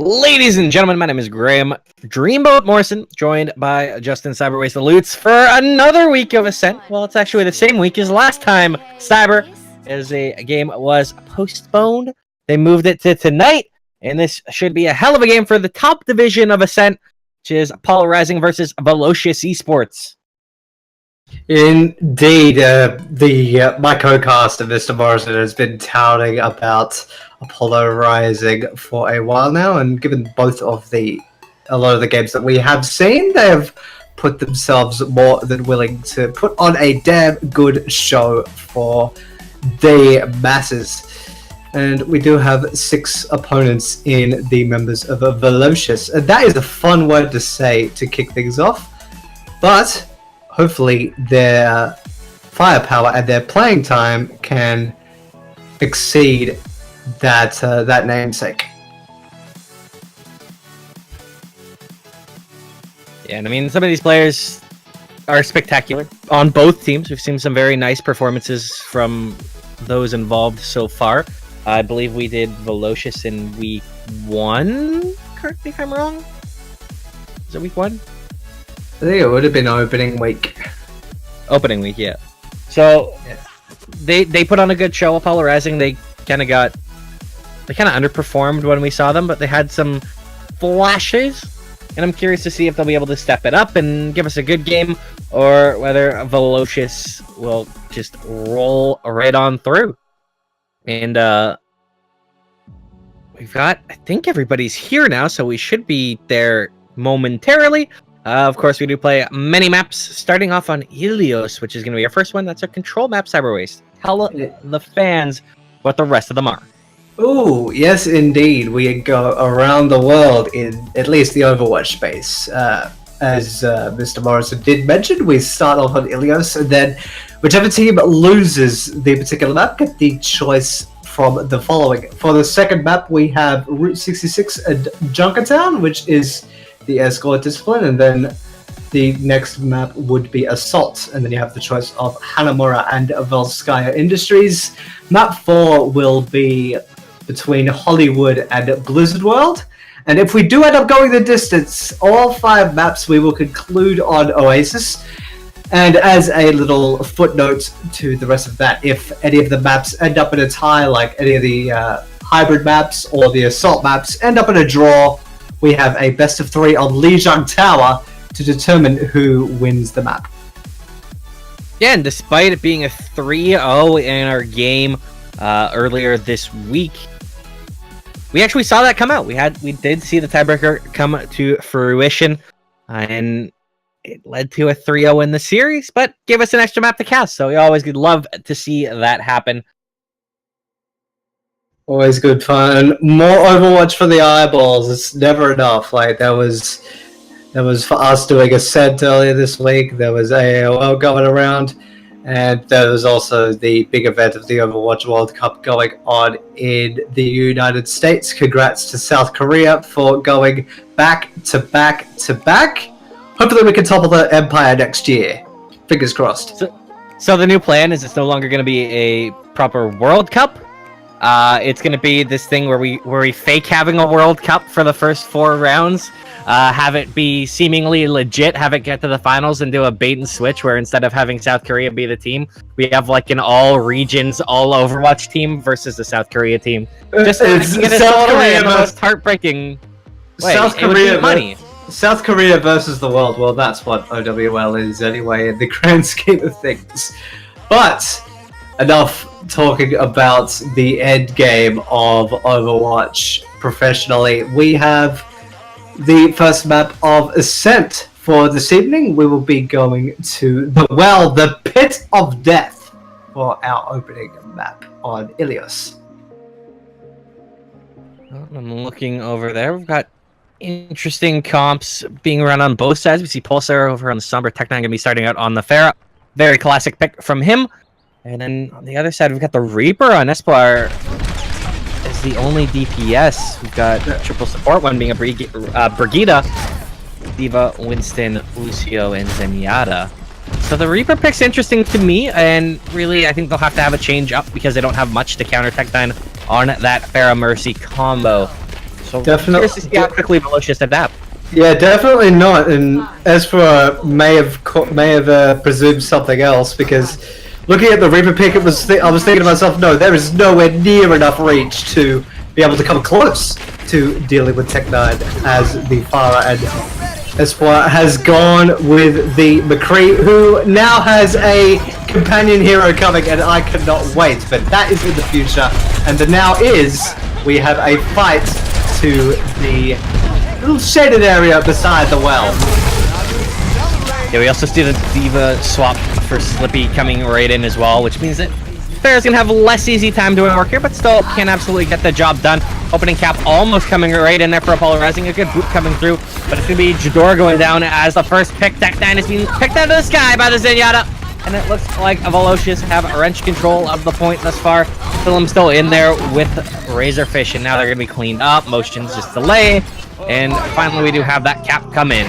Ladies and gentlemen, my name is Graham Dreamboat Morrison, joined by Justin Cyberwaste the Loots for another week of Ascent. Well, it's actually the same week as last time Cyber, as a game was postponed. They moved it to tonight, and this should be a hell of a game for the top division of Ascent, which is Apollo Rising versus Velocious Esports. Indeed, my co-caster, Mr. Morrison, has been touting about Apollo Rising for a while now, and given a lot of the games that we have seen, they have put themselves more than willing to put on a damn good show for the masses. And we do have 6 opponents in the members of Velocious, and that is a fun word to say to kick things off, but hopefully their firepower and their playing time can exceed that namesake. Yeah, and I mean, some of these players are spectacular on both teams. We've seen some very nice performances from those involved so far. I believe we did Velocious in week 1. Correct me if I'm wrong. Is it week 1? I think it would have been opening week. Opening week, yeah. So yeah. They put on a good show. Apollo Rising, they kind of underperformed when we saw them, but they had some flashes, and I'm curious to see if they'll be able to step it up and give us a good game, or whether Velocious will just roll right on through. And we've got, I think everybody's here now, so we should be there momentarily. Of course, we do play many maps, starting off on Helios, which is going to be our first one. That's our control map, Cyberwaste. Tell the fans what the rest of them are. Oh, yes, indeed. We go around the world in at least the Overwatch space. As Mr. Morrison did mention, we start off on Helios, and then whichever team loses the particular map get the choice from the following. For the second map, we have Route 66 and Junkertown, which is the escort discipline, and then the next map would be Assault, and then you have the choice of Hanamura and Volskaya Industries. Map 4 will be between Hollywood and Blizzard World, and if we do end up going the distance, all 5 maps we will conclude on Oasis. And as a little footnote to the rest of that, if any of the maps end up in a tie, like any of the hybrid maps or the Assault maps end up in a draw, we have a best of 3 on Lijiang Tower to determine who wins the map. Yeah, and despite it being a 3-0 in our game earlier this week, we actually saw that come out. We did see the tiebreaker come to fruition, and it led to a 3-0 in the series, but gave us an extra map to cast, so we always love to see that happen. Always good fun. More Overwatch for the eyeballs. It's never enough. Like that was for us doing Ascent earlier this week. There was AOL going around, and there was also the big event of the Overwatch World Cup going on in the United States. Congrats to South Korea for going back to back to back. Hopefully we can topple the Empire next year. Fingers crossed. So the new plan is it's no longer going to be a proper World Cup. It's going to be this thing where we fake having a World Cup for the first 4 rounds, have it be seemingly legit, have it get to the finals, and do a bait and switch where instead of having South Korea be the team, we have like an all regions, all Overwatch team versus the South Korea team. Just it's South Korea, the most heartbreaking way. South Korea money. South Korea versus the world. Well, that's what OWL is anyway in the grand scheme of things. But enough talking about the end game of Overwatch professionally. We have the first map of Ascent for this evening. We will be going to the Pit of Death for our opening map on Ilios. I'm looking over there. We've got interesting comps being run on both sides. We see Pulsar over on the Somber. Tech9 going to be starting out on the Pharah. Very classic pick from him. And then on the other side, we've got the Reaper on Espoir as the only DPS. We've got triple support, one being a Brigitte, Diva, Winston, Lucio, and Zenyatta. So the Reaper pick's interesting to me, and really I think they'll have to have a change up because they don't have much to counter Tech9 on that Pharah Mercy combo. So Definitely. curious to see how quickly Velocious adapt. Yeah, definitely not. And Esper may have presumed something else, because looking at the Reaper pick, I was thinking to myself, no, there is nowhere near enough reach to be able to come close to dealing with Tech9 as the Pharah, and Esper has gone with the McCree, who now has a companion hero coming, and I cannot wait. But that is in the future, and the now is we have a fight to the little shaded area beside the well. Yeah, we also see the Diva swap for Slippy coming right in as well, which means that Farah's gonna have less easy time doing work here, but still can absolutely get the job done. Opening cap almost coming right in there for Apollo Rising. A good boot coming through, but it's gonna be Jador going down as the first pick. Tech9 is being picked out of the sky by the Zenyatta, and it looks like Velocious have wrench control of the point thus far. Philem still in there with Razorfish, and now they're gonna be cleaned up. Motion's just delay, and finally we do have that cap come in.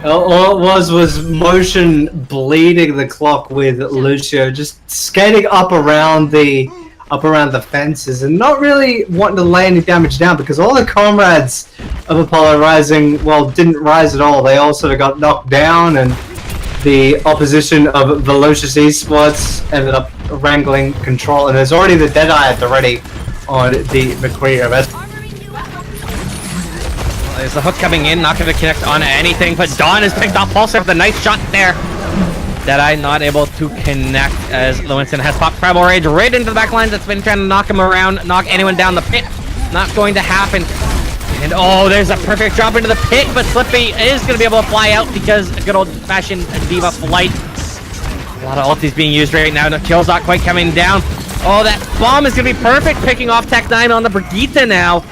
All it was motion bleeding the clock with Lucio, just skating up around the fences and not really wanting to lay any damage down, because all the comrades of Apollo Rising, well, didn't rise at all. They all sort of got knocked down, and the opposition of Velocious Esports ended up wrangling control, and there's already the Deadeye at the ready on the McCree of Esper. There's the hook coming in, not going to connect on anything, but Dawn has picked off Pulsar with a nice shot there. Deadeye not able to connect as Lewinson has popped Primal Rage right into the back lines. That's been trying to knock him around, knock anyone down the pit. Not going to happen. And oh, there's a perfect drop into the pit, but Slippy is going to be able to fly out because a good old-fashioned Diva flight. A lot of ultis being used right now. No kill's not quite coming down. Oh, that bomb is going to be perfect, picking off Tech9 on the Brigitte now.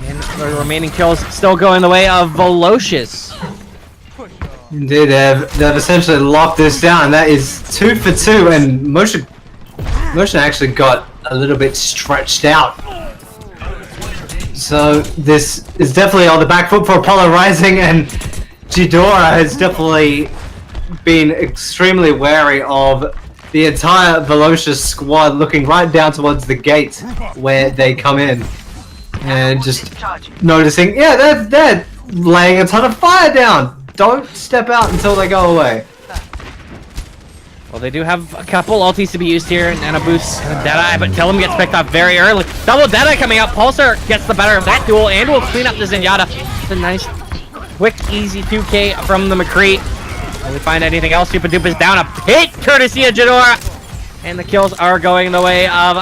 And the remaining kills still going the way of Velocious. Indeed, they've essentially locked this down. That is 2 for 2, and Motion actually got a little bit stretched out. So this is definitely on the back foot for Apollo Rising, and Ghidorah has definitely been extremely wary of the entire Velocious squad, looking right down towards the gate where they come in. And just noticing, yeah, they're laying a ton of fire down. Don't step out until they go away. Well, they do have a couple ultis to be used here. Nano boost Deadeye, but Tillum gets picked up very early. Double Deadeye coming out. Pulsar gets the better of that duel, and will clean up the Zenyatta. It's a nice, quick, easy 2K from the McCree. Will we find anything else? Super Dupe is down a pit, courtesy of Ghidorah. And the kills are going the way of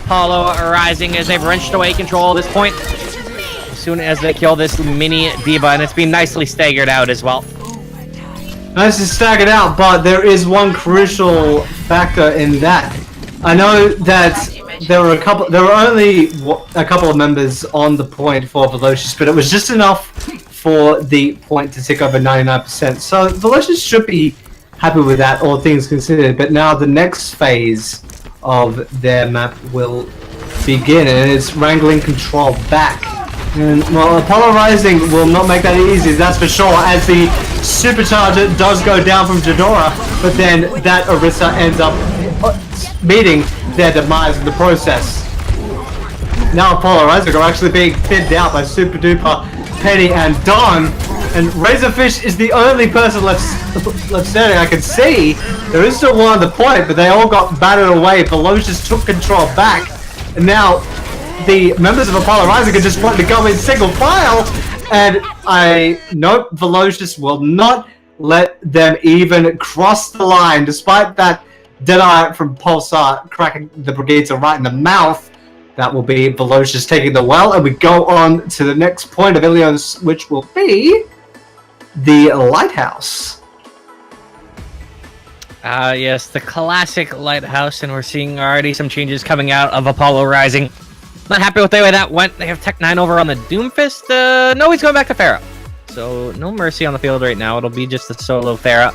Apollo Rising as they've wrenched away control at this point. As soon as they kill this mini Diva, and it's been nicely staggered out as well. Nice to staggered out, but there is one crucial factor in that. I know that there were only a couple of members on the point for Velocious, but it was just enough for the point to tick over 99%. So Velocious should be happy with that, all things considered. But now the next phase of their map will begin, and it's wrangling control back. And well, Apollo Rising will not make that easy, that's for sure, as the supercharger does go down from Ghidorah, but then that Orisa ends up meeting their demise in the process. Now Apollo Rising are actually being thinned out by Super Duper, Penny, and Dawn, and Razorfish is the only person left standing. I can see there is still one on the point, but they all got battered away. Velocious took control back, and now the members of Apollo Rising are just wanting to go in single file, and I note Velocious will not let them even cross the line, despite that Deadeye from Pulsar cracking the Brigitte right in the mouth. That will be Velocious taking the well, and we go on to the next point of Ilios, which will be the Lighthouse. Yes, the classic Lighthouse, and we're seeing already some changes coming out of Apollo Rising. Not happy with the way that went. They have Tech9 over on the Doomfist. No, he's going back to Pharah. So no Mercy on the field right now. It'll be just a solo Pharah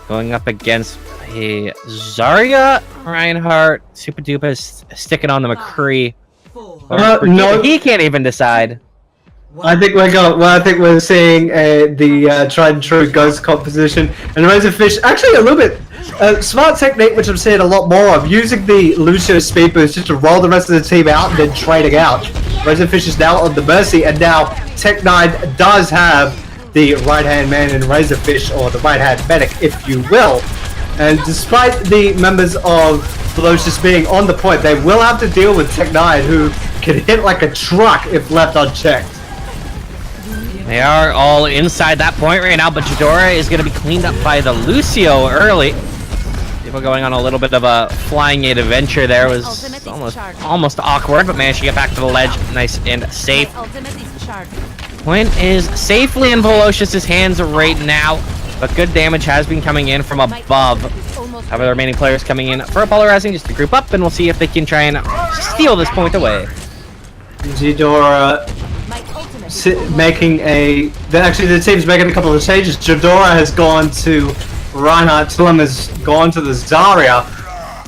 going up against a Zarya, Reinhardt, Super Duper sticking on the McCree. No, he can't even decide. I think we're seeing the tried and true ghost composition, and Razorfish actually a little bit smart technique, which I'm seeing a lot more of, using the Lucio speed boost just to roll the rest of the team out and then trading out. Razorfish is now on the mercy, and now Tech9 does have the right-hand man in Razorfish, or the right-hand medic, if you will. And despite the members of Velocious being on the point, they will have to deal with Tech9, who can hit like a truck if left unchecked. They are all inside that point right now, but Jadora is going to be cleaned up by the Lucio early. People going on a little bit of a flying aid adventure there. Was almost awkward, but managed to get back to the ledge nice and safe. Point is safely in Velocious's hands right now, but good damage has been coming in from above. Have the remaining players coming in for a polarizing just to group up, and we'll see if they can try and steal this point away. Jadora making actually the team's making a couple of changes. Jadora has gone to Reinhardt, Tulum has gone to the Zarya,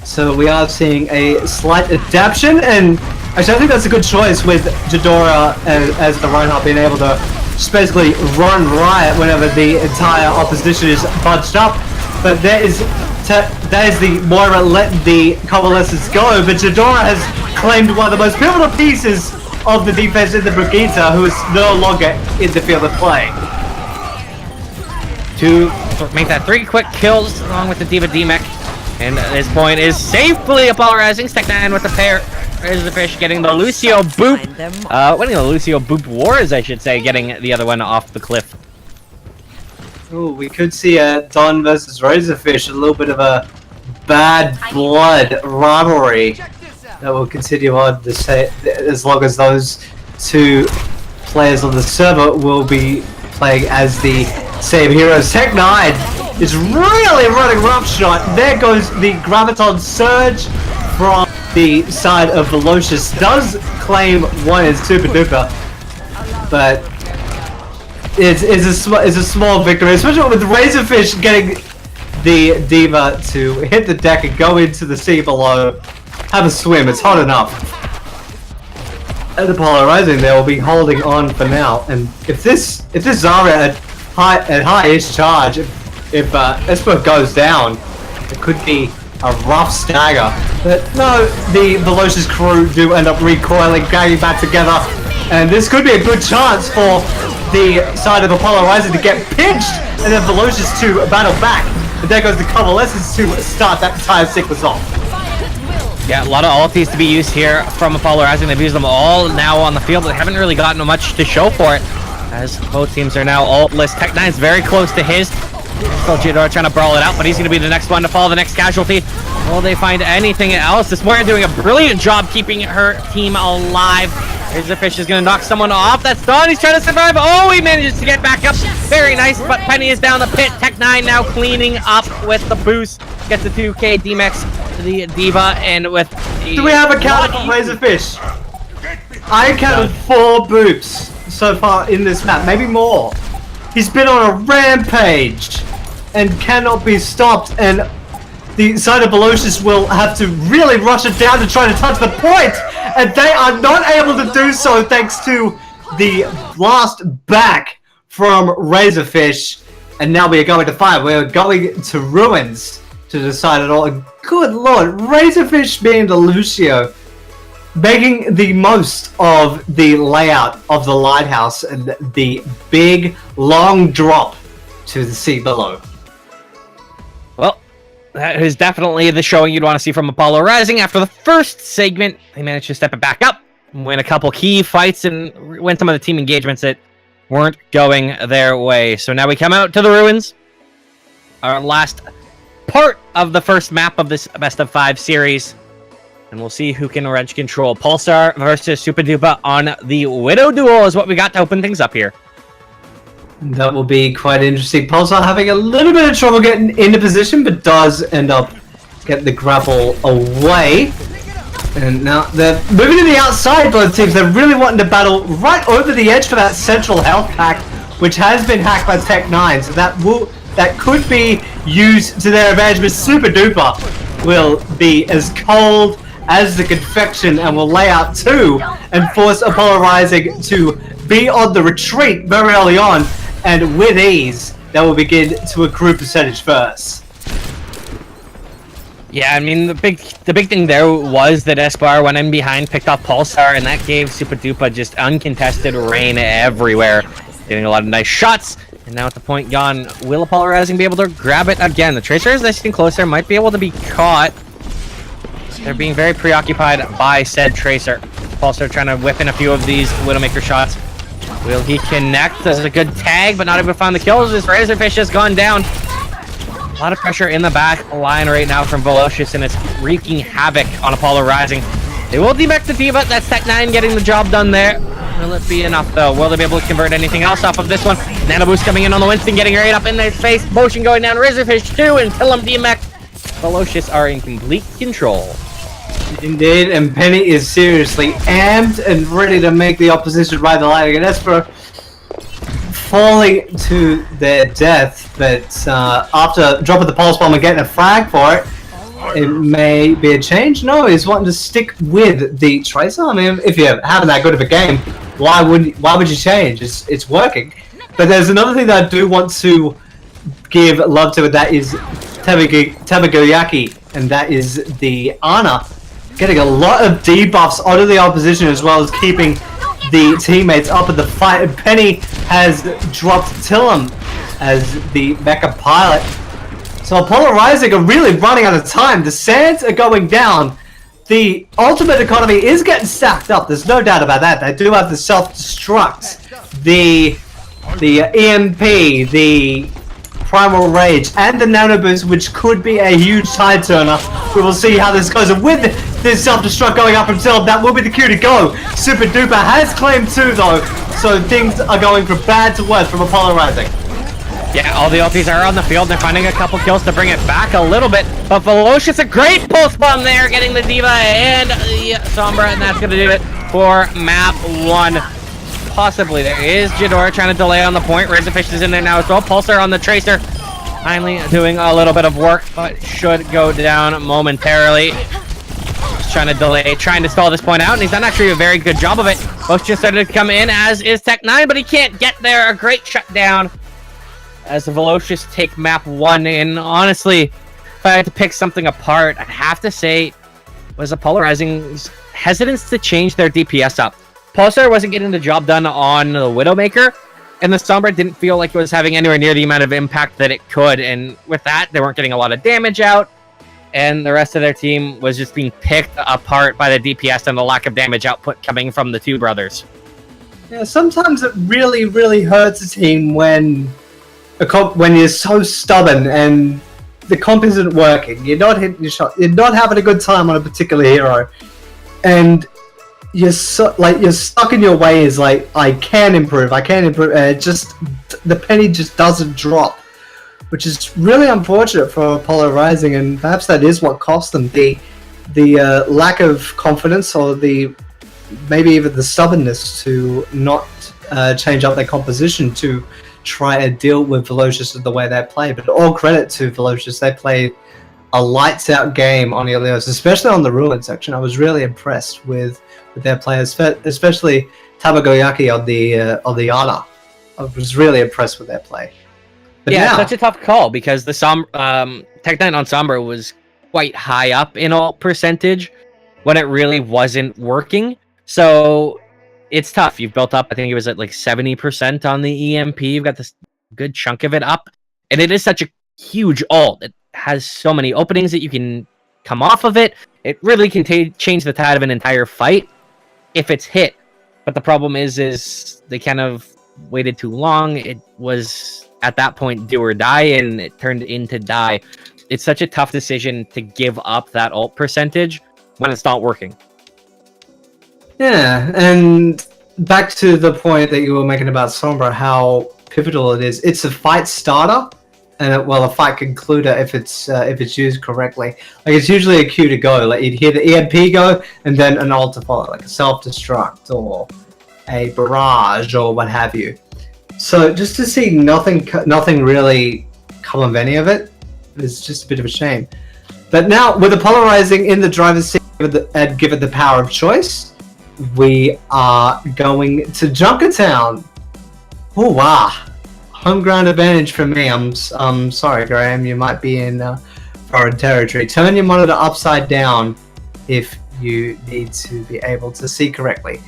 so we are seeing a slight adaptation, and actually I think that's a good choice with Jadora as the Reinhardt being able to just basically run riot whenever the entire opposition is bunched up. But that is the Moira letting the convalescents go, but Jadora has claimed one of the most pivotal pieces of the defense in the Brigitte, who is no longer in the field of play. To make that 3 quick kills along with the D.Va D-Mech, and this point is safely polarizing. Tech9 with the pair. There's the fish getting the Lucio boop. Winning the Lucio boop wars, I should say, getting the other one off the cliff. Ooh, we could see a Don versus Razorfish, a little bit of a bad blood rivalry that will continue on to say as long as those two players on the server will be playing as the same heroes. Tech9 is really running roughshod. There goes the Graviton Surge from the side of Velocious. Does claim one in Super Duper, but it's a small victory, especially with Razorfish getting the D.Va to hit the deck and go into the sea below. Have a swim, it's hot enough. And the polarizing there will be holding on for now. And if this Zarya at high-ish charge, if Esper goes down, it could be a rough stagger. But no, the Velocious crew do end up recoiling, gagging back together, and this could be a good chance for the side of the polarizing to get pinched, and then Velocious to battle back. And there goes the Convalescence to start that entire sequence off. Yeah, a lot of ultis to be used here from Apollo Rising. They've used them all now on the field, but they haven't really gotten much to show for it, as both teams are now ultless. Tech9's very close to his. Still Jadora trying to brawl it out, but he's going to be the next one to follow the next casualty. Will they find anything else? This Moira doing a brilliant job keeping her team alive. Razorfish is going to knock someone off. That's Dawn. He's trying to survive. Oh, he manages to get back up. Very nice, but Penny is down the pit. Tech9 now cleaning up with the boost. Gets the 2K D-Max to the D.Va, and with the... Do we have a counter for Razorfish? I counted 4 boops so far in this map, maybe more. He's been on a rampage and cannot be stopped, and the side of Velocious will have to really rush it down to try to touch the point, and they are not able to do so thanks to the blast back from Razorfish. And now we are going to fire. We are going to Ruins to decide it all. And good lord, Razorfish being the Lucio, making the most of the layout of the lighthouse and the big long drop to the sea below. Well, that is definitely the showing you'd want to see from Apollo Rising. After the first segment, they managed to step it back up, win a couple key fights, and win some of the team engagements that weren't going their way. So now we come out to the Ruins, our last part of the first map of this best of 5 series, and we'll see who can wrench control. Pulsar versus Super Duper on the Widow duel is what we got to open things up here. That will be quite interesting. Pulsar having a little bit of trouble getting into position, but does end up getting the grapple away. And now they're moving to the outside, both teams. They're really wanting to battle right over the edge for that central health pack, which has been hacked by Tech9, so that could be used to their advantage, but Super Duper will be as cold as the confection and will lay out 2 and force Apollo Rising to be on the retreat very early on, and with ease, they will begin to accrue percentage first. Yeah, I mean, the big thing there was that Esbar went in behind, picked off Pulsar, and that gave Super Dupa just uncontested rain everywhere. Getting a lot of nice shots, and now at the point gone, will Apollo Rising be able to grab it again? The Tracer is nice and closer, might be able to be caught. They're being very preoccupied by said Tracer. Pulsar trying to whip in a few of these Widowmaker shots. Will he connect? Does a good tag, but not able to find the kills. This Razorfish has gone down. A lot of pressure in the back line right now from Velocious, and it's wreaking havoc on Apollo Rising. They will demech the Diva. That's Tech9 getting the job done there. Will it be enough, though? Will they be able to convert anything else off of this one? Nano Boost coming in on the Winston, getting right up in their face. Motion going down. Razorfish 2 until him demech. Velocious are in complete control. Indeed, and Penny is seriously amped and ready to make the opposition ride the line again. Esper falling to their death, but after dropping the pulse bomb and getting a frag for it, it may be a change. No, he's wanting to stick with the Tracer. I mean, if you're having that good of a game, why would you change? It's working. But there's another thing that I do want to give love to, and that is Tabagoyaki, and that is the Ana getting a lot of debuffs onto the opposition, as well as keeping the teammates up in the fight. And Penny has dropped Tillum as the mecha pilot. So Apollo Rising are really running out of time. The sands are going down. The ultimate economy is getting stacked up. There's no doubt about that. They do have the self-destruct, the EMP, the Primal Rage, and the Nano Boost, which could be a huge tide turner. We will see how this goes. And with this self-destruct going up himself, that will be the cue to go. Super Duper has claimed 2, though, so things are going from bad to worse from Apollo Rising. Yeah, all the LPs are on the field. They're finding a couple kills to bring it back a little bit. But Velocious, a great pulse bomb there, getting the Diva and the Sombra, and that's going to do it for map 1. Possibly. There is Jadora trying to delay on the point. Razorfish is in there now as well. Pulsar on the Tracer. Finally doing a little bit of work, but should go down momentarily. Just trying to delay, trying to stall this point out, and he's done actually a very good job of it. Both just started to come in, as is Tech9, but he can't get there. A great shutdown as the Velocious take map 1. And honestly, if I had to pick something apart, I'd have to say was Apollo Rising's hesitance to change their DPS up. Pulsar wasn't getting the job done on the Widowmaker, and the Sombra didn't feel like it was having anywhere near the amount of impact that it could, and with that, they weren't getting a lot of damage out, and the rest of their team was just being picked apart by the DPS and the lack of damage output coming from the 2 brothers. Yeah, sometimes it really, really hurts a team when you're so stubborn and the comp isn't working. You're not hitting your shot. You're not having a good time on a particular hero, and you're stuck in your ways. Like, I can improve. Just the penny just doesn't drop, which is really unfortunate for Apollo Rising, and perhaps that is what cost them the lack of confidence, or maybe even the stubbornness to not change up their composition to try and deal with Velocious in the way they play. But all credit to Velocious, they played a lights out game on Ilios, especially on the Ruin section. I was really impressed with their players, especially Tabagoyaki on the Ana. I was really impressed with their play. But yeah, now, such a tough call, because the Tech9 on Sombra was quite high up in ult percentage when it really wasn't working. So it's tough. You've built up, I think it was at like 70% on the EMP. You've got this good chunk of it up, and it is such a huge ult. It has so many openings that you can come off of it. It really can change the tide of an entire fight if it's hit. But the problem is they kind of waited too long. It was at that point do or die, and it turned into die. It's such a tough decision to give up that ult percentage when it's not working. Yeah, and back to the point that you were making about Sombra, how pivotal it is. It's a fight starter, and a fight concluder if it's used correctly. Like, it's usually a cue to go. Like, you'd hear the EMP go, and then an ult to follow, like a self-destruct or a barrage or what have you. So just to see nothing really come of any of it is just a bit of a shame. But now, with Apollo Rising in the driver's seat, give it the power of choice, we are going to Junkertown. Oh wow, home ground advantage for me. I'm sorry, Graham. You might be in foreign territory. Turn your monitor upside down if you need to be able to see correctly.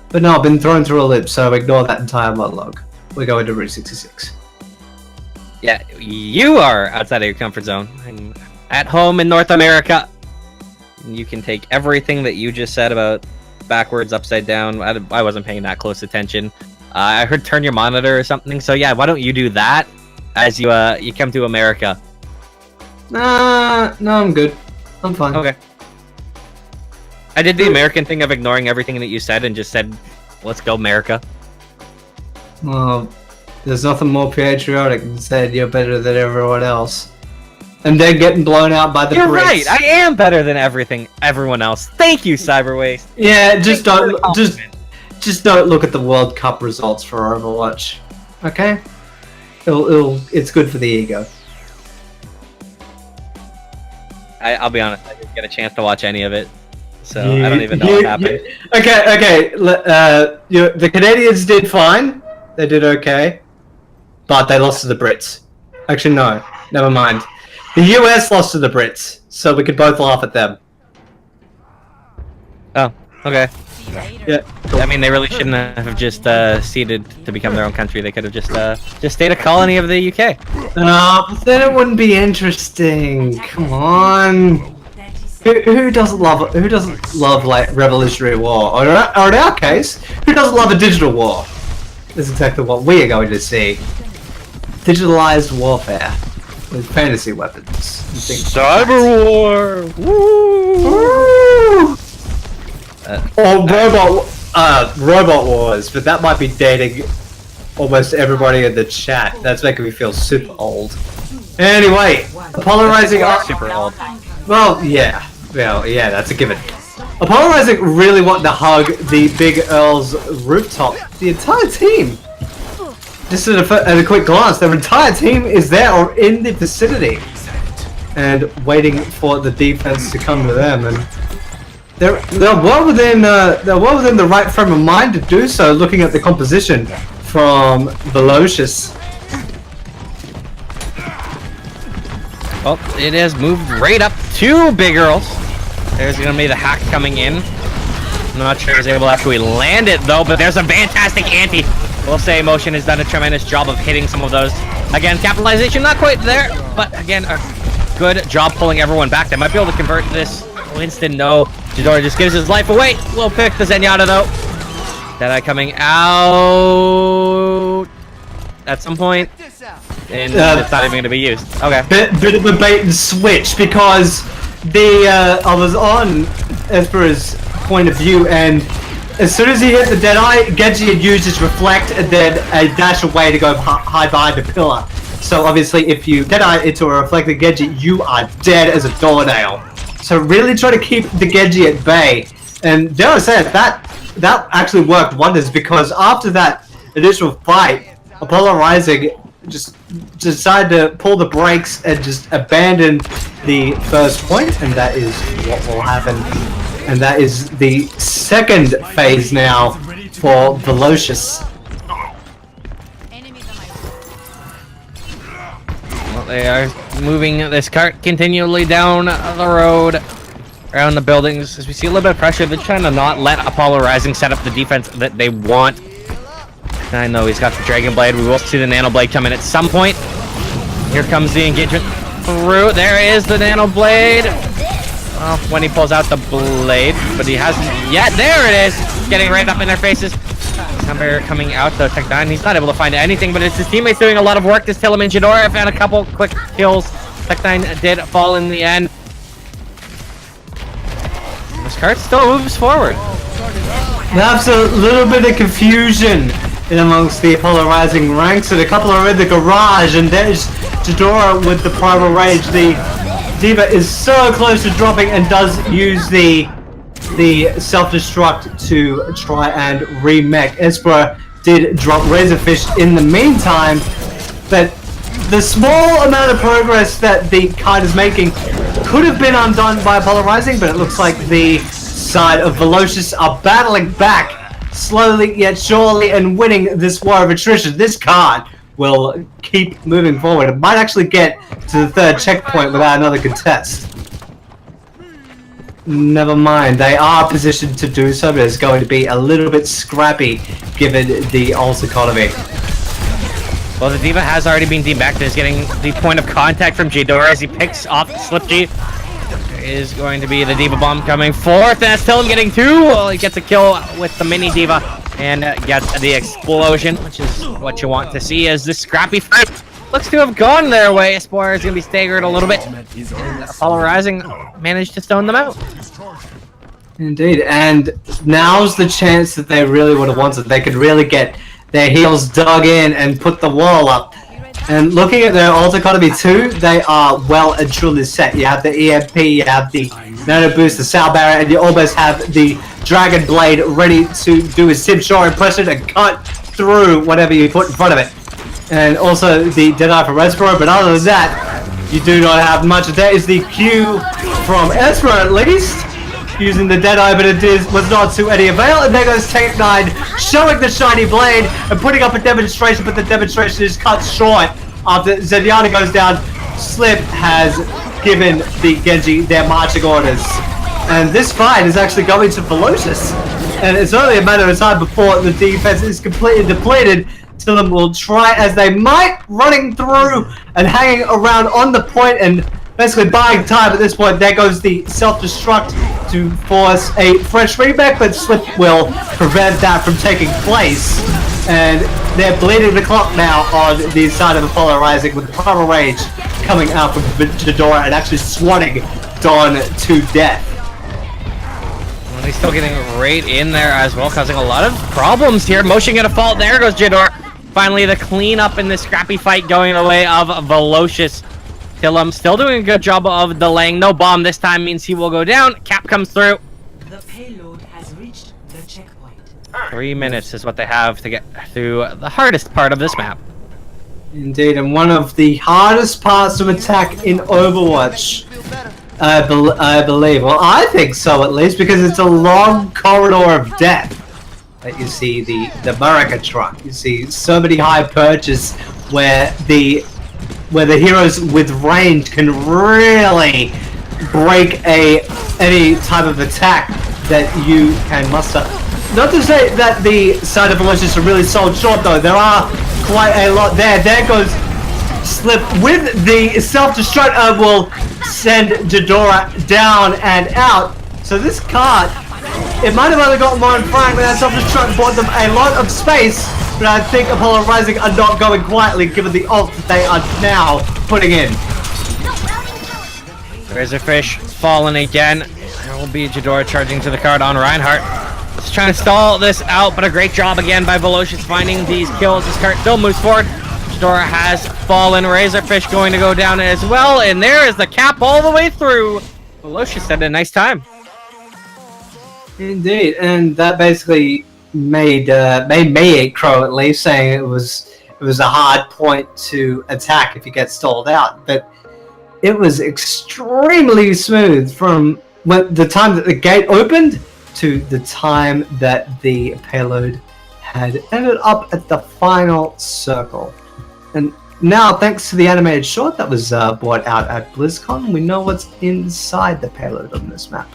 But no, I've been thrown through a loop, so ignore that entire monologue. We're going to Route 66. Yeah, you are outside of your comfort zone. I'm at home in North America. You can take everything that you just said about backwards, upside down. I wasn't paying that close attention. I heard turn your monitor or something. So yeah, why don't you do that as you come to America? No, I'm good. I'm fine. Okay. I did the American thing of ignoring everything that you said and just said, "Let's go, America." Well, there's nothing more patriotic than saying you're better than everyone else. And then getting blown out by the You're Brits. right. I am better than everyone else. Thank you, Cyberwaste. Yeah, just don't look at the World Cup results for Overwatch. Okay? It's good for the ego. I'll be honest. I didn't get a chance to watch any of it, so I don't even know what happened. Okay. The Canadians did fine. They did okay, but they lost to the Brits. Actually, no. Never mind. The US lost to the Brits, so we could both laugh at them. Oh, okay. Yeah. I mean, they really shouldn't have just ceded to become their own country. They could have just stayed a colony of the UK. But then it wouldn't be interesting. Come on. Who doesn't love like Revolutionary War? Or in our case, who doesn't love a digital war? That's exactly what we are going to see. Digitalized warfare with fantasy weapons. Cyber War. Woo! Or robot wars, but that might be dating almost everybody in the chat. That's making me feel super old. Anyway, Apollo Rising super old. Well, yeah, that's a given. Apollo Rising really want to hug the Big Earl's rooftop. The entire team. Just at a quick glance, their entire team is there or in the vicinity, and waiting for the defense to come to them. And they're well within the right frame of mind to do so. Looking at the composition from Velocious. Well, it has moved right up to Big Earls. There's going to be the hack coming in. I'm not sure he's able to actually land it, though, but there's a fantastic anti. We'll say Motion has done a tremendous job of hitting some of those. Again, capitalization not quite there, but again, a good job pulling everyone back. They might be able to convert this. Winston, no. Jadora just gives his life away. We'll pick the Zenyatta, though. Deadeye coming out at some point. And it's not even going to be used. Okay. Bit of a bait and switch, because I was on Esper's point of view, and as soon as he hit the Deadeye, Genji had used his Reflect and then a dash away to go hide behind the pillar. So obviously if you Deadeye into a reflected Genji, you are dead as a doornail. So really try to keep the Genji at bay. And dare I say it, that actually worked wonders, because after that initial fight, Apollo Rising just decided to pull the brakes and just abandon the first point, and that is what will happen. And that is the second phase now for Velocious. Well, they are moving this cart continually down the road, around the buildings. As we see a little bit of pressure, they're trying to not let Apollo Rising set up the defense that they want. I know he's got the Dragon Blade. We will see the Nano Blade come in at some point. Here comes the engagement through. There is the Nano Blade. Well, when he pulls out the blade, but he hasn't yet. There it is, getting right up in their faces. Number coming out though, Tech9, he's not able to find anything, but it's his teammates doing a lot of work. This Tillum and Jadora found a couple quick kills. Tech9 did fall in the end. This cart still moves forward. That's a little bit of confusion in amongst the Apollo Rising ranks, and a couple are in the garage, and there's Jadora with the Primal Rage. The Diva is so close to dropping and does use the self-destruct to try and remech. Esper did drop Razorfish in the meantime, but the small amount of progress that the card is making could have been undone by Polarizing, but it looks like the side of Velocious are battling back slowly yet surely and winning this war of attrition. This card will keep moving forward. It might actually get to the third checkpoint without another contest. Never mind, they are positioned to do so, but it's going to be a little bit scrappy given the ult economy. Well, the D.Va has already been debacked. Is getting the point of contact from J-Dora as he picks off Slip G. There is going to be the D.Va bomb coming forth, and that's still him getting 2. Well, he gets a kill with the mini D.Va and gets the explosion, which is what you want to see as this scrappy fight looks to have gone their way. Espoir is going to be staggered a little bit. Polarizing managed to stone them out. Indeed, and now's the chance that they really would have wanted. They could really get their heels dug in and put the wall up. And looking at their ult economy too, they are well and truly set. You have the EMP, you have the Nano Boost, the Soul Barrier, and you almost have the Dragon Blade ready to do a Sim Shaw impression and cut through whatever you put in front of it. And also the Deadeye from Espero, but other than that, you do not have much. There is the Q from Espero at least, using the Deadeye, but it was not to any avail. And there goes Take9, showing the shiny blade and putting up a demonstration, but the demonstration is cut short after Zenyatta goes down. Slip has given the Genji their marching orders. And this fight is actually going to Velocious. And it's only a matter of time before the defense is completely depleted. Tillam will try as they might, running through and hanging around on the point and basically buying time at this point. There goes the self-destruct to force a fresh reback, but Slip will prevent that from taking place. And they're bleeding the clock now on the side of the Polarizing with Primal Rage coming out from Jadora and actually swatting Dawn to death. Well, he's still getting right in there as well, causing a lot of problems here. Motion at a fault. There goes Jadora. Finally, the cleanup in this scrappy fight going the way of Velocious. Tillam still doing a good job of delaying. No bomb this time means he will go down. Cap comes through. The payload has reached the checkpoint. 3 minutes is what they have to get through the hardest part of this map. Indeed, and one of the hardest parts of attack in Overwatch, I believe. Well, I think so at least, because it's a long corridor of death. That you see the Murica truck. You see so many high perches where the heroes with range can really break any type of attack that you can muster. Not to say that the side of Velocious are really sold short though. There are quite a lot there. There goes Slip with the self-destruct. Will send Jadora down and out. So this card, it might have only gotten more in front, but that self-destruct bought them a lot of space. But I think Polarizing are not going quietly given the ult that they are now putting in. Razorfish fallen again. There will be Jadora charging to the card on Reinhardt. Just trying to stall this out, but a great job again by Velocious finding these kills. This card still moves forward. Jadora has fallen. Razorfish going to go down as well, and there is the cap all the way through. Velocious had a nice time. Indeed, and that basically made me crow at least, saying it was a hard point to attack if you get stalled out, but it was extremely smooth from when the time that the gate opened to the time that the payload had ended up at the final circle. And now, thanks to the animated short that was brought out at BlizzCon, we know what's inside the payload on this map.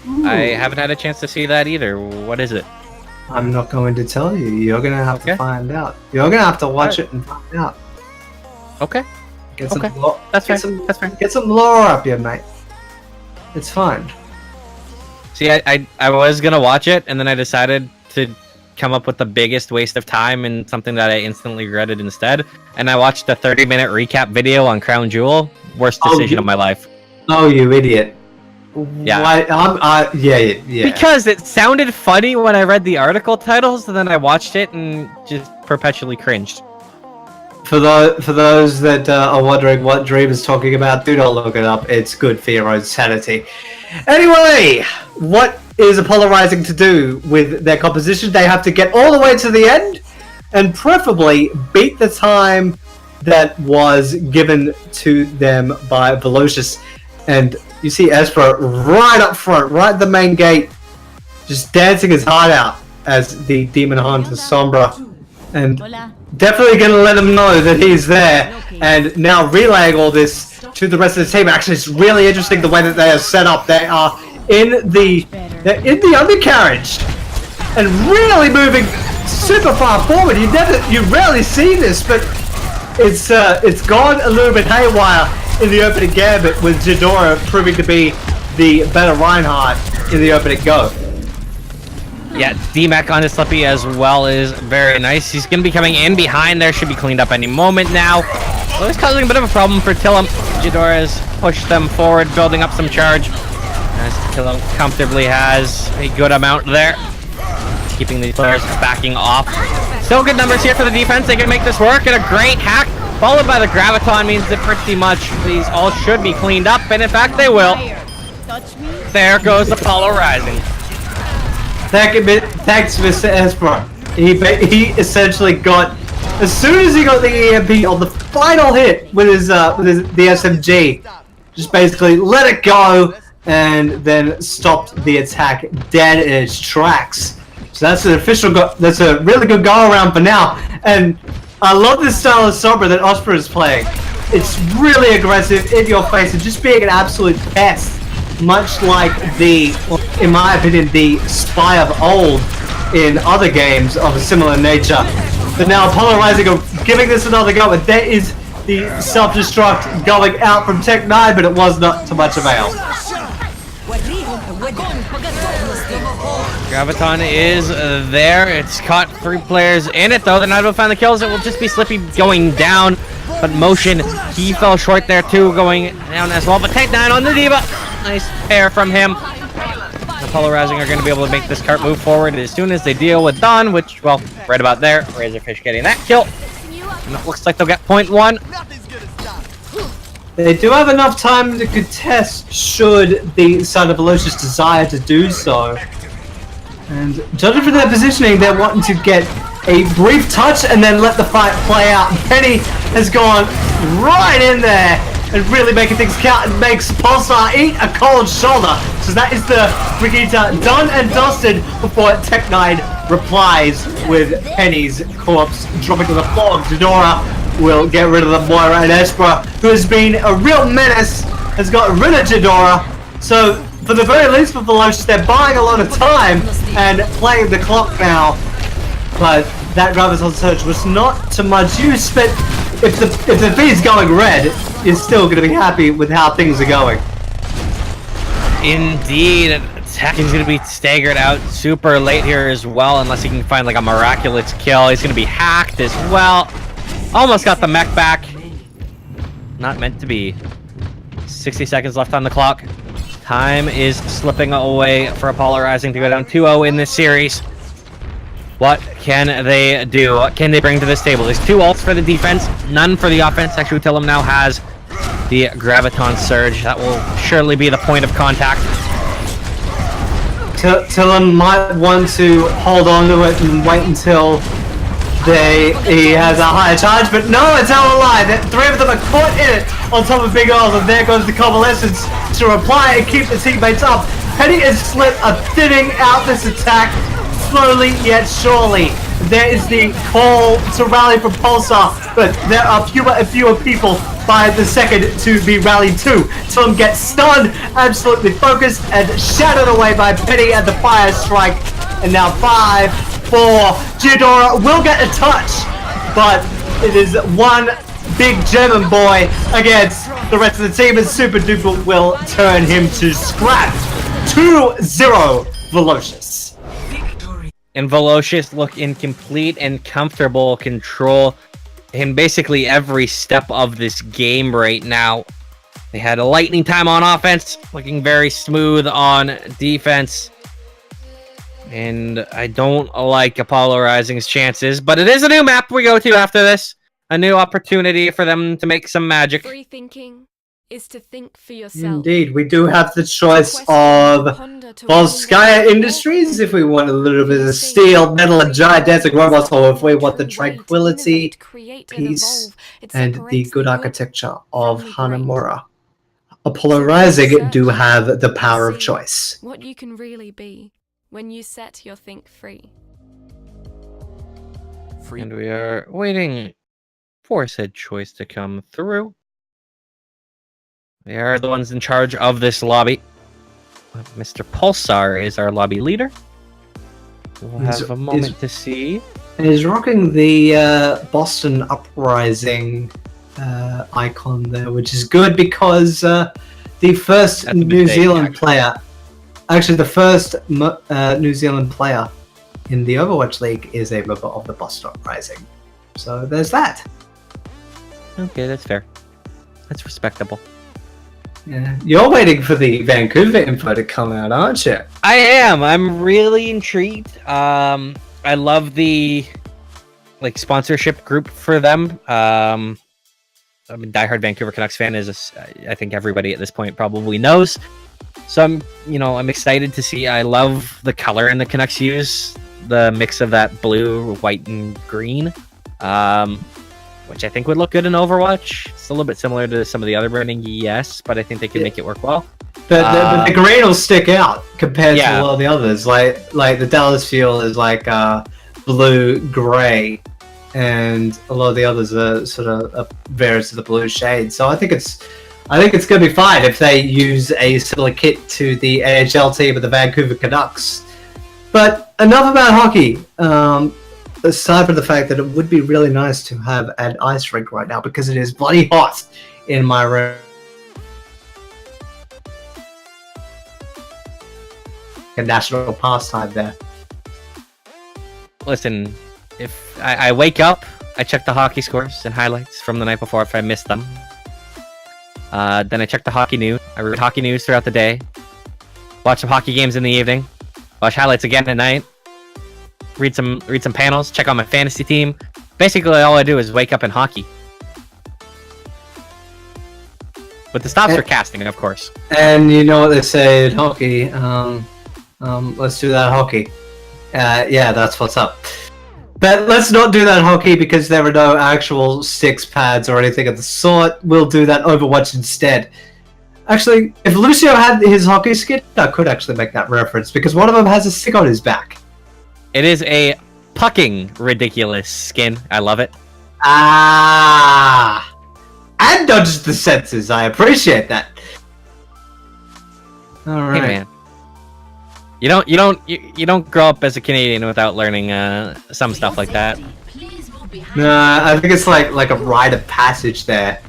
Ooh. I haven't had a chance to see that either. What is it? I'm not going to tell you. You're going to have to find out. You're going to have to watch it and find out. Okay. Get some That's fine. That's fine. Get some lore up here, mate. It's fine. See, I was going to watch it, and then I decided to come up with the biggest waste of time and something that I instantly regretted instead. And I watched a 30-minute recap video on Crown Jewel. Worst decision of my life. Oh, you idiot. Yeah. Why, yeah. Because it sounded funny when I read the article titles, and then I watched it and just perpetually cringed. For those that are wondering what Dream is talking about, do not look it up. It's good for your own sanity. Anyway, what is Polarizing to do with their composition? They have to get all the way to the end, and preferably beat the time that was given to them by Velocious. And you see Esper right up front, right at the main gate, just dancing his heart out as the Demon Hunter Sombra. And definitely going to let him know that he's there. And now relaying all this to the rest of the team. Actually, it's really interesting the way that they are set up. They are they're in the undercarriage and really moving super far forward. You rarely see this, but it's gone a little bit haywire in the opening gambit, with Ghidorah proving to be the better Reinhardt in the opening go. Yeah, D-Mac on his Slippy as well is very nice. He's going to be coming in behind there. Should be cleaned up any moment now. So it's causing a bit of a problem for Tillum. Ghidorah has pushed them forward, building up some charge. As Tillum comfortably has a good amount there. Keeping these players backing off. Still good numbers here for the defense. They can make this work. And a great hack, followed by the Graviton, means that pretty much these all should be cleaned up. And in fact, they will. There goes Apollo Rising. Thanks, Mr. Esper. He essentially got, as soon as he got the EMP on the final hit with the SMG, just basically let it go and then stopped the attack dead in its tracks. So that's that's a really good go around for now. And I love this style of Sombra that Osprey is playing. It's really aggressive, in your face, and just being an absolute pest. Much like in my opinion, the Spy of old in other games of a similar nature. But now Apollo Rising are giving this another go, and there is the self-destruct going out from Tech9, but it was not to much avail. Graviton is there. It's caught 3 players in it, though. They're not able to find the kills. It will just be Slippy going down. But Motion, he fell short there, too, going down as well. But Tech9 on the Diva. Nice pair from him. Apollo Rising are going to be able to make this cart move forward as soon as they deal with Dawn, which, well, right about there. Razorfish getting that kill. And it looks like they'll get point 1. They do have enough time to contest should the side of Velocious desire to do so. And judging from their positioning, they're wanting to get a brief touch and then let the fight play out. Penny has gone right in there and really making things count, and makes Pulsar eat a cold shoulder. So that is the Brigitte done and dusted before Tech9 replies with Penny's corpse dropping to the floor. Ghidorah will get rid of the Moira, and Esper, who has been a real menace, has got rid of Ghidorah. So for the very least for Velocious, they're buying a lot of time and playing the clock now. But that Graviton Surge was not to much use, but if the feed's going red, is still going to be happy with how things are going. Indeed, attack is going to be staggered out super late here as well, unless he can find like a miraculous kill. He's going to be hacked as well. Almost got the mech back. Not meant to be. 60 seconds left on the clock. Time is slipping away for Apollo Rising to go down 2-0 in this series. What can they do? What can they bring to this table? There's 2 ults for the defense, none for the offense. Actually, Tillum now has the Graviton Surge. That will surely be the point of contact. Tillum might want to hold on to it and wait until he has a higher charge, but no, it's out of line. 3 of them are caught in it on top of Big Earl, and there goes the Convalescence to reply and keep the teammates up. Penny and Slip are thinning out this attack slowly yet surely. There is the call to rally from Pulsar, but there are fewer and fewer people by the second to be rallied to. Tillum gets stunned, absolutely focused, and shattered away by Penny and the Fire Strike. And now 5, 4, Ghidorah will get a touch, but it is one big German boy against the rest of the team, and Super Duper will turn him to scrap. 2-0 Velocious. And Velocious look in complete and comfortable control in basically every step of this game right now. They had a lightning time on offense, looking very smooth on defense. And I don't like Apollo Rising's chances, but it is a new map we go to after this. A new opportunity for them to make some magic. Free thinking is to think for yourself. Indeed, we do have the choice of Volskaya Industries, if we want a little bit of steel, metal, and giant dancing robots, or if we want the tranquility, peace, and the good architecture of Hanamura. Apollo Rising do have the power of choice. What you can really be when you set your think free. And we are waiting for said choice to come through. They are the ones in charge of this lobby. Mr. Pulsar is our lobby leader. We'll have a moment to see. He's rocking the Boston Uprising icon there, which is good because the first New Zealand player, actually the first New Zealand player in the Overwatch League is a member of the Boston Uprising. So there's that. Okay, that's fair. That's respectable. Yeah. You're waiting for the Vancouver info to come out, aren't you? I am. I'm really intrigued. I love the sponsorship group for them. I'm a diehard Vancouver Canucks fan, I think everybody at this point probably knows. So I'm excited to see. I love the color in the Canucks use, the mix of that blue, white, and green. Which I think would look good in Overwatch. It's a little bit similar to some of the other branding, yes, but I think they can make it work well. But the green will stick out compared to a lot of the others. Like the Dallas Fuel is like blue gray, and a lot of the others are sort of variants of the blue shade. So I think it's going to be fine if they use a similar kit to the AHL team of the Vancouver Canucks. But enough about hockey. Aside from the fact that it would be really nice to have an ice rink right now because it is bloody hot in my room. A national pastime there. Listen, if I wake up, I check the hockey scores and highlights from the night before if I missed them. Then I check the hockey news. I read hockey news throughout the day. Watch some hockey games in the evening. Watch highlights again at night. Read some panels, check on my fantasy team. Basically, all I do is wake up in hockey. But the stops are casting, of course. And you know what they say in hockey? Let's do that hockey. Yeah, that's what's up. But let's not do that hockey because there are no actual six pads or anything of the sort. We'll do that Overwatch instead. Actually, if Lucio had his hockey skin, I could actually make that reference because one of them has a stick on his back. It is a pucking ridiculous skin. I love it. And dodged the senses. I appreciate that. All right. Hey man, you don't grow up as a Canadian without learning some stuff like that. No, I think it's like a rite of passage there.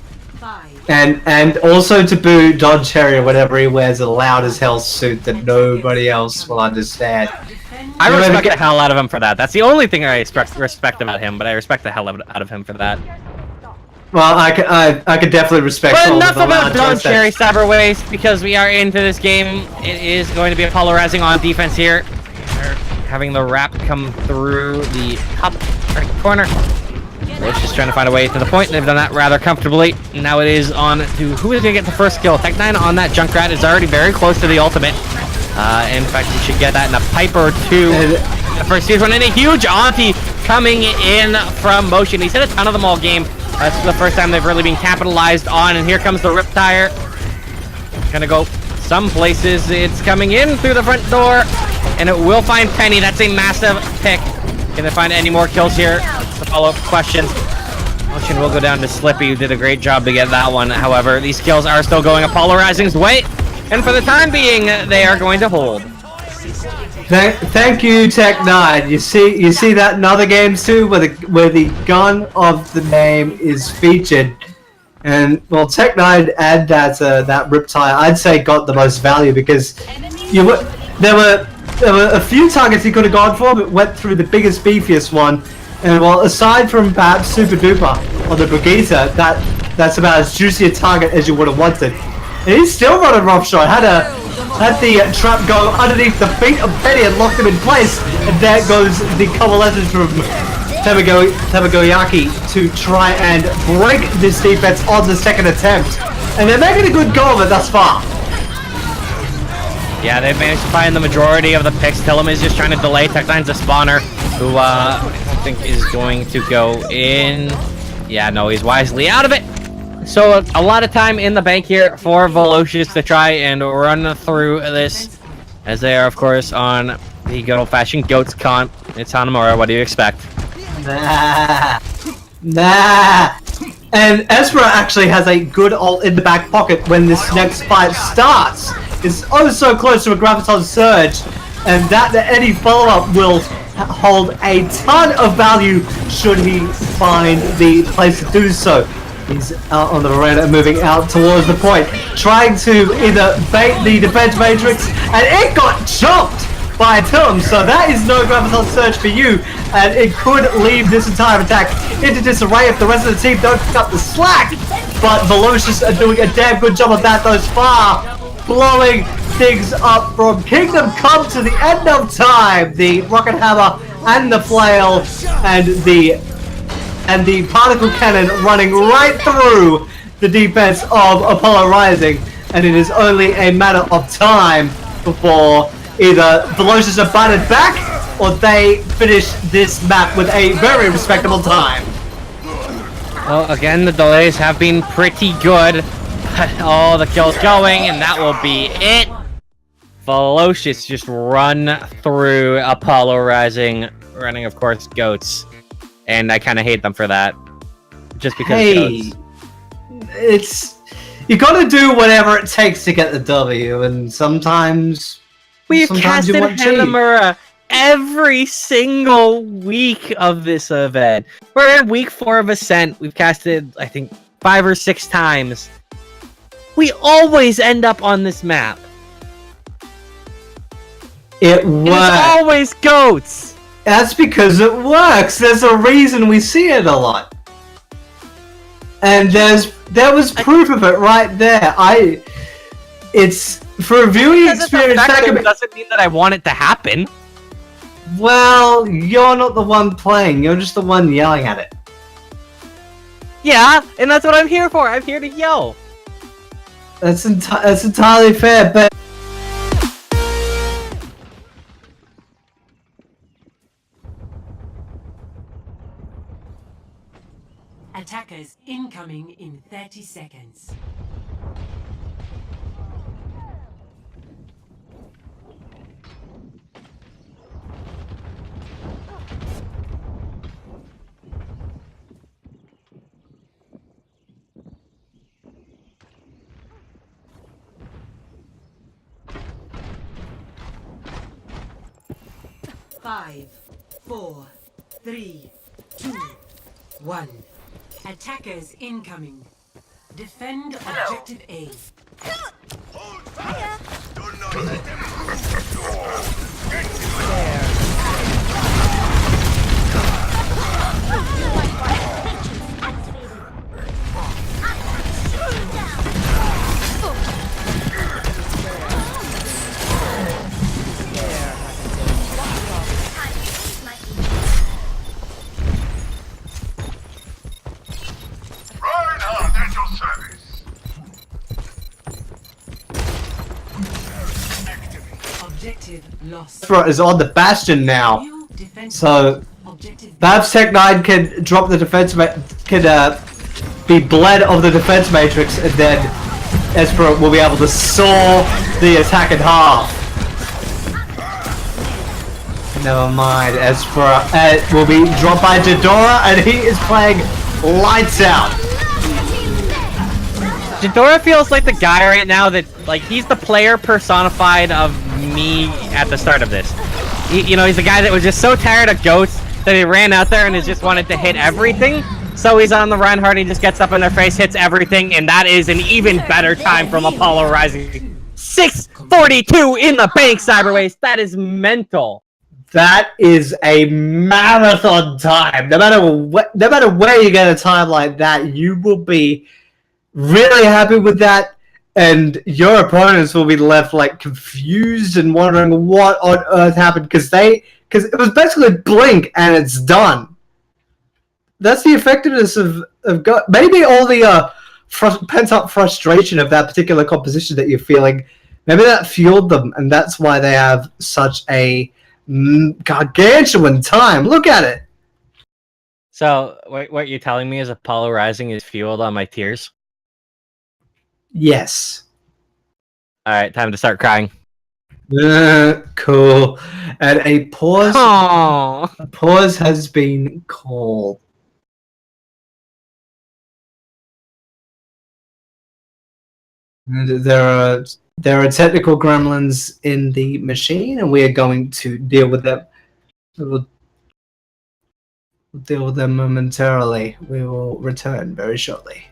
And also to boot, Don Cherry or whatever, he wears a loud as hell suit that nobody else will understand. I respect the hell out of him for that. That's the only thing I respect about him, but I respect the hell out of him for that. Well, I could definitely respect. But enough about Don Cherry Cyberwaste, because we are into this game. It is going to be a Apollo Rising on defense here. They're having the wrap come through the top right corner. It's just trying to find a way to the point. They've done that rather comfortably. Now it is on to who is going to get the first kill. Tech9 on that Junkrat is already very close to the ultimate. In fact, he should get that in a pipe or two. The first series one, and a huge Auntie coming in from motion. He's hit a ton of them all game. That's the first time they've really been capitalized on. And here comes the Riptire. Gonna go some places. It's coming in through the front door, and it will find Penny. That's a massive pick. Can they find any more kills here? That's the follow-up question. Motion will go down to Slippy, who did a great job to get that one. However, these kills are still going Apollo Rising's way. And for the time being, they are going to hold. Thank you, Tech9. You see that in other games too, where the gun of the name is featured, and well, Tech9 and that Riptire, I'd say got the most value because there were a few targets he could have gone for, but went through the biggest, beefiest one. And well, aside from perhaps Super Duper or the Brigitte, that's about as juicy a target as you would have wanted. And he's still running roughshod. Had the trap go underneath the feet of Penny and locked him in place. And there goes the coalescence from Tamagoyaki to try and break this defense on the second attempt. And they're making a good go of it thus far. Yeah, they've managed to find the majority of the picks. Tillum is just trying to delay. Tech9's a spawner, who I don't think is going to go in. Yeah, no, he's wisely out of it. So a lot of time in the bank here for Velocious to try and run through this, as they are, of course, on the good old-fashioned GOATS comp. It's Hanamura. What do you expect? Nah. And Ezra actually has a good ult in the back pocket when this next fight starts. It's oh so close to a Graviton Surge, and that any follow-up will hold a ton of value should he find the place to do so. He's out on the veranda, moving out towards the point, trying to either bait the defense matrix, and it got jumped by Tillum, so that is no Graviton Surge for you, and it could leave this entire attack into disarray if the rest of the team don't pick up the slack. But Velocious are doing a damn good job of that thus far, blowing things up from Kingdom Come to the end of time. The Rocket Hammer and the Flail and the Particle Cannon running right through the defense of Apollo Rising, and it is only a matter of time before either Velocious are battered back or they finish this map with a very respectable time. Well, again, the delays have been pretty good. All the kills going, and that will be it. Velocious just run through Apollo Rising, running, of course, GOATS. And I kind of hate them for that. Just because it's... You gotta do whatever it takes to get the W, and sometimes... We've casted Hanamura every single week of this event. We're in week 4 of Ascent. We've casted, I think, 5 or 6 times. We always end up on this map. It works. It's always GOATS. That's because it works. There's a reason we see it a lot. And there was proof of it right there. It's for a viewing experience. That doesn't mean that I want it to happen. Well, you're not the one playing. You're just the one yelling at it. Yeah, and that's what I'm here for. I'm here to yell. That's entirely fair, but... Attackers incoming in 30 seconds. Five, 4, 3, 2, 1. Attackers incoming. Defend objective A. Objective lost. Is on the Bastion now, so perhaps Tech9 can drop the defense, can be bled of the defense matrix, and then Espera will be able to saw the attack in half. Never mind, Espera will be dropped by Jadora, and he is playing lights out. Jadora feels like the guy right now that, like, he's the player personified of me at the start of this. You know, he's the guy that was just so tired of GOATS that he ran out there and has just wanted to hit everything. So he's on the Reinhardt, he just gets up in their face, hits everything, and that is an even better time from Apollo Rising. 6:42 in the bank, Cyberwaste. That is mental. That is a marathon time. No matter where you get a time like that, you will be really happy with that, and your opponents will be left like confused and wondering what on earth happened, because it was basically blink and it's done. That's the effectiveness of maybe all the pent up frustration of that particular composition that you're feeling Maybe that fueled them, and that's why they have such a gargantuan time. Look at it. So, what you're telling me is Apollo Rising is fueled on my tears? Yes. Alright, time to start crying. Cool. And a pause. Oh. A pause has been called. And there are technical gremlins in the machine, and we are going to deal with them. We'll deal with them momentarily. We will return very shortly.